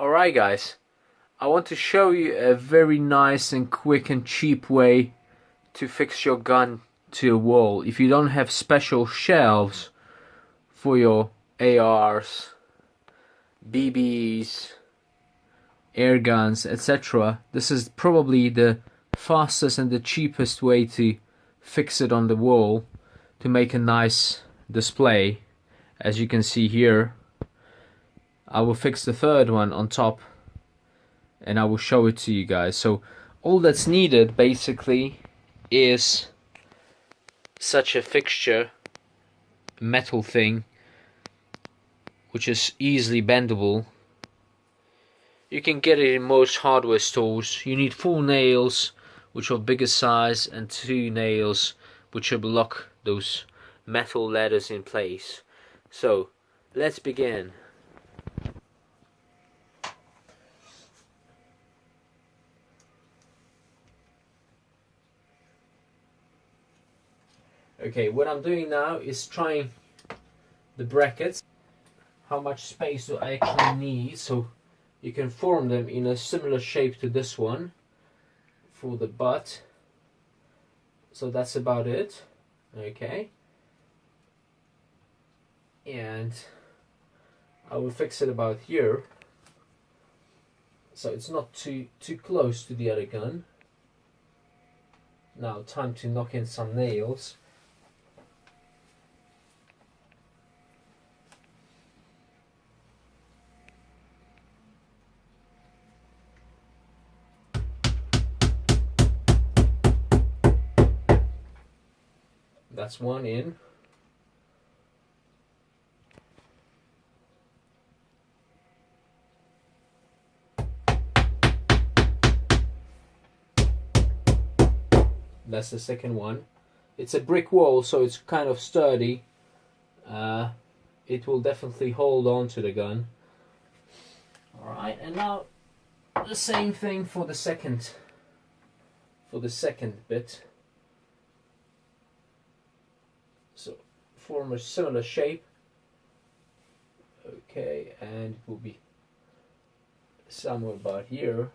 Alright guys, I want to show you a very nice and quick and cheap way to fix your gun to a wall. If you don't have special shelves for your ARs, BBs, air guns, etc., this is probably the fastest and the cheapest way to fix it on the wall to make a nice display. As you can see here, I will fix the third one on top and I will show it to you guys. So all that's needed basically is such a fixture, metal thing, which is easily bendable. You can get it in most hardware stores. You need 4 nails which are bigger size and 2 nails which will lock those metal ladders in place. So let's begin. Okay, what I'm doing now is trying the brackets, how much space do I actually need, so you can form them in a similar shape to this one for the butt. So that's about it. Okay, and I will fix it about here so it's not too close to the other gun. Now time to knock in some nails. That's one in. That's the second one. It's a brick wall, so it's kind of sturdy. It will definitely hold on to the gun. Alright, and now the same thing for the second bit. So form a similar shape. Okay, and it will be somewhere about here.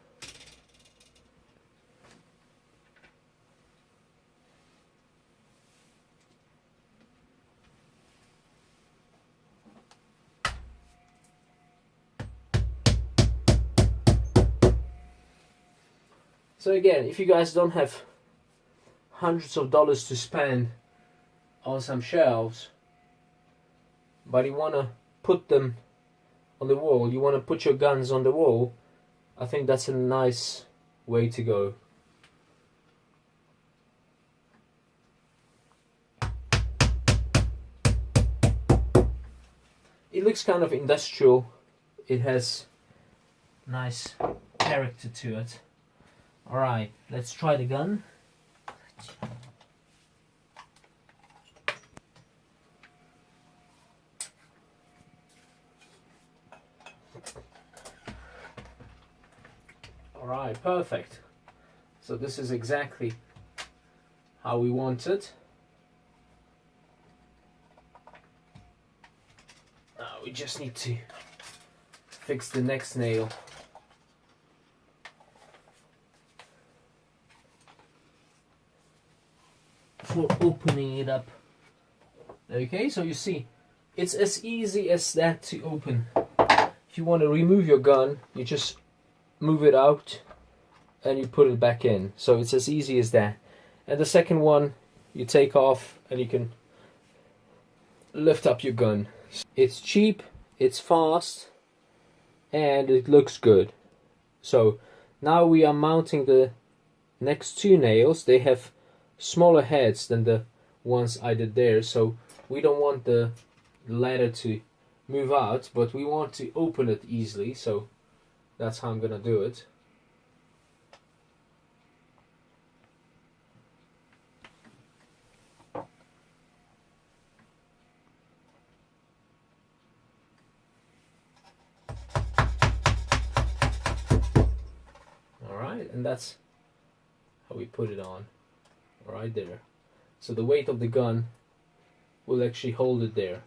So again, if you guys don't have hundreds of dollars to spend on some shelves, but you want to put them on the wall, you want to put your guns on the wall, I think that's a nice way to go. It looks kind of industrial. It has nice character to it. Alright, let's try the gun. Alright, perfect. So this is exactly how we want it. Now we just need to fix the next nail. For opening it up. Okay, so you see, it's as easy as that to open. If you want to remove your gun, you just move it out and you put it back in. So it's as easy as that. And the second one, you take off and you can lift up your gun. It's cheap, it's fast, and it looks good. So now we are mounting the next 2 nails. They have smaller heads than the ones I did there, so we don't want the ladder to move out, but we want to open it easily, so that's how I'm gonna do it. Alright, and that's how we put it on. Right there. So the weight of the gun will actually hold it there.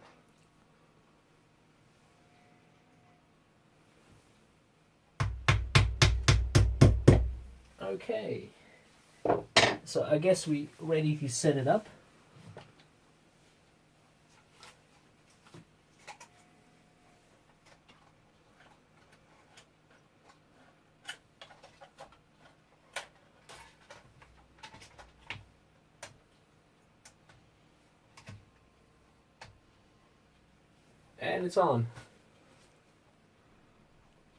Okay, so I guess we're ready to set it up. And it's on.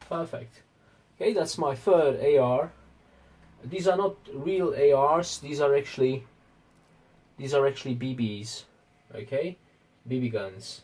Perfect. Okay, that's my third AR. These are not real ARs. These are actually BBs. Okay, BB guns.